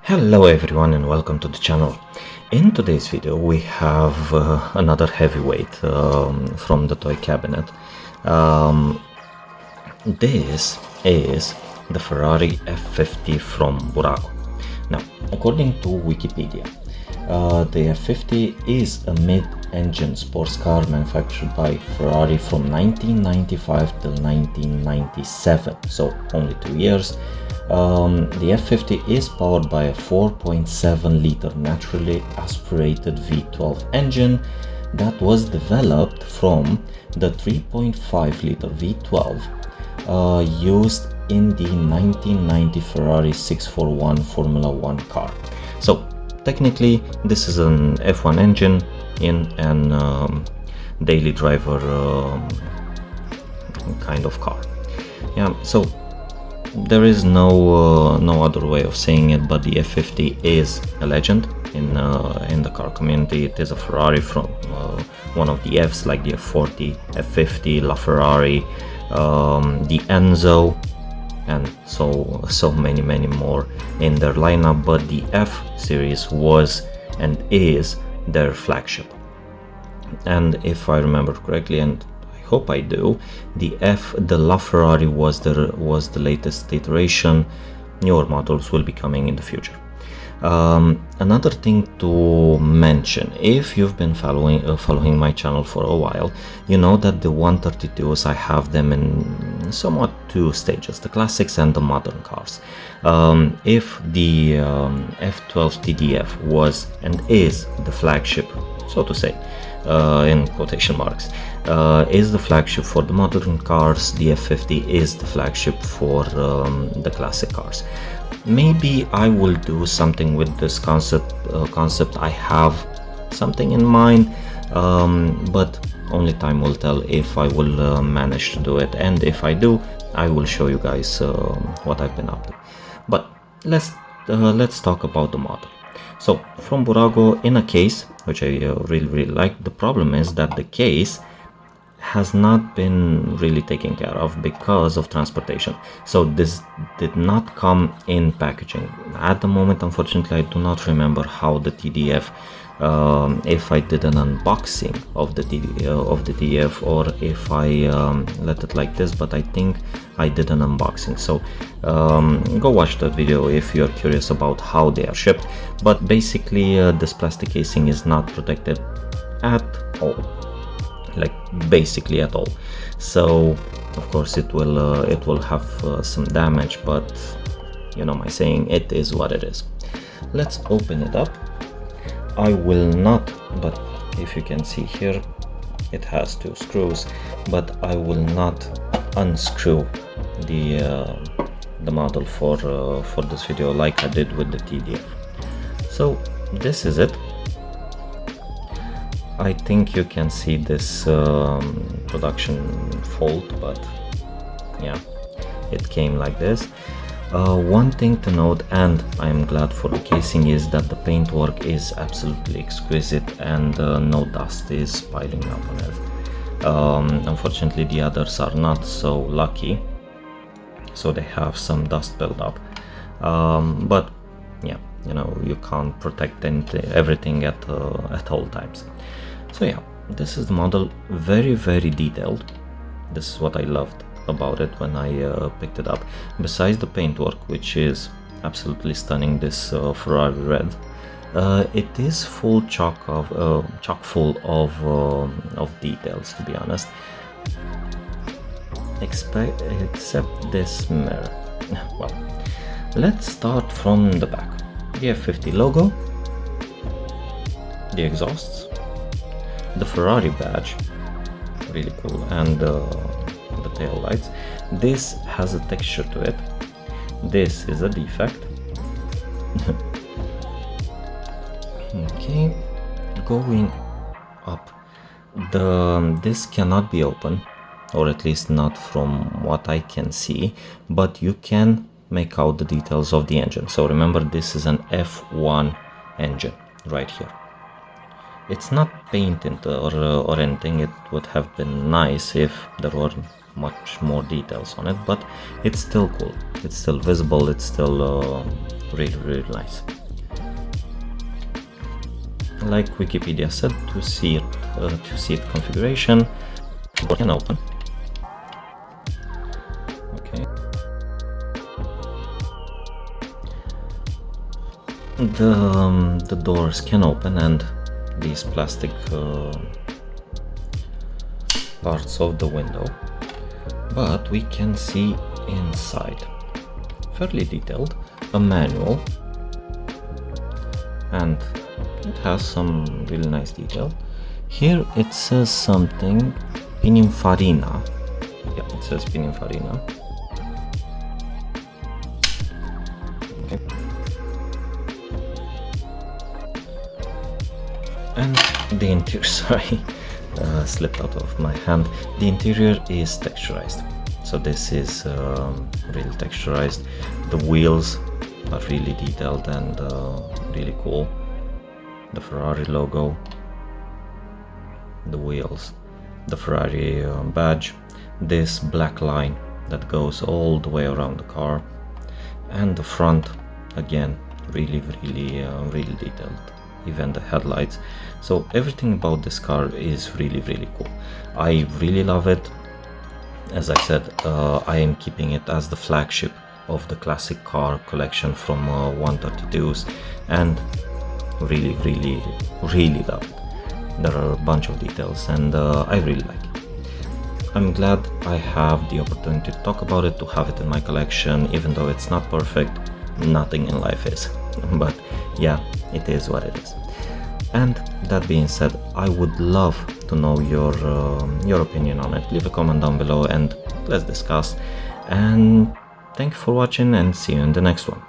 Hello everyone and welcome to the channel. In today's video we have another heavyweight from the toy cabinet. This is the Ferrari F50 from Burago. Now, according to Wikipedia, the F50 is a mid-engine sports car manufactured by Ferrari from 1995 till 1997, so only 2 years. The F50 is powered by a 4.7 liter naturally aspirated V12 engine that was developed from the 3.5 liter V12 used in the 1990 Ferrari 641 Formula 1 car. So technically this is an F1 engine in an daily driver kind of car. Yeah, so there is no other way of saying it, but the F50 is a legend in the car community. It is a Ferrari from one of the Fs, like the F40, F50, LaFerrari, the Enzo, and so many more in their lineup. But the F series was and is their flagship. And if I remember correctly, and hope I do, the LaFerrari was the latest iteration. Newer models will be coming in the future. Another thing to mention, if you've been following my channel for a while, you know that the 132s, I have them in somewhat two stages, the classics and the modern cars. If the F12 TDF was and is the flagship, so to say, in quotation marks, is the flagship for the modern cars, the F50 is the flagship for the classic cars. Maybe I will do something with this concept. I have something in mind, but only time will tell if I will manage to do it, and if I do, I will show you guys what I've been up to. But let's talk about the model. So from Burago, in a case, which I really like. The problem is that the case has not been really taken care of because of transportation. So this did not come in packaging. At the moment, unfortunately, I do not remember how the TDF, if I did an unboxing of the TDF, or if I let it like this, but I think I did an unboxing. So go watch that video if you're curious about how they are shipped. But basically this plastic casing is not protected at all, like basically at all. So of course it will have some damage, but you know my saying, it is what it is. Let's open it up. I will not, but if you can see here, it has two screws, but I will not unscrew the model for this video like I did with the TDF. So this is it. I think you can see this production fold, but yeah, it came like this. One thing to note, and I am glad for the casing, is that the paintwork is absolutely exquisite and no dust is piling up on it. Unfortunately, the others are not so lucky, so they have some dust build up. But yeah, you know, you can't protect everything at all times. So yeah, this is the model, very detailed. This is what I loved about it when I picked it up. Besides the paintwork, which is absolutely stunning, this Ferrari red, it is full chock full of details, to be honest, except this mirror. Well, let's start from the back. The F50 logo, the exhausts, the Ferrari badge, really cool, and the tail lights. This has a texture to it. This is a defect. Okay, going up, this cannot be open, or at least not from what I can see, but you can make out the details of the engine. So remember, this is an F1 engine right here. It's not painted or anything. It would have been nice if there were much more details on it, but it's still cool. It's still visible. It's still really nice. Like Wikipedia said, to see it configuration, door can open. Okay. The doors can open, and these plastic parts of the window, but we can see inside, fairly detailed, a manual, and it has some really nice detail. Here it says something Pininfarina. Yeah, it says Pininfarina. Okay. And the interior, sorry, slipped out of my hand. The interior is texturized, so this is really texturized. The wheels are really detailed and really cool. The Ferrari logo, the wheels, the Ferrari badge, this black line that goes all the way around the car, and the front, again, really detailed, even the headlights. So everything about this car is really cool. I really love it. As I said, I am keeping it as the flagship of the classic car collection from 132s, and really love it. There are a bunch of details, and I really like it. I'm glad I have the opportunity to talk about it, to have it in my collection, even though it's not perfect. Nothing in life is. But yeah, it is what it is. And that being said, I would love to know your opinion on it. Leave a comment down below and let's discuss. And thank you for watching, and see you in the next one.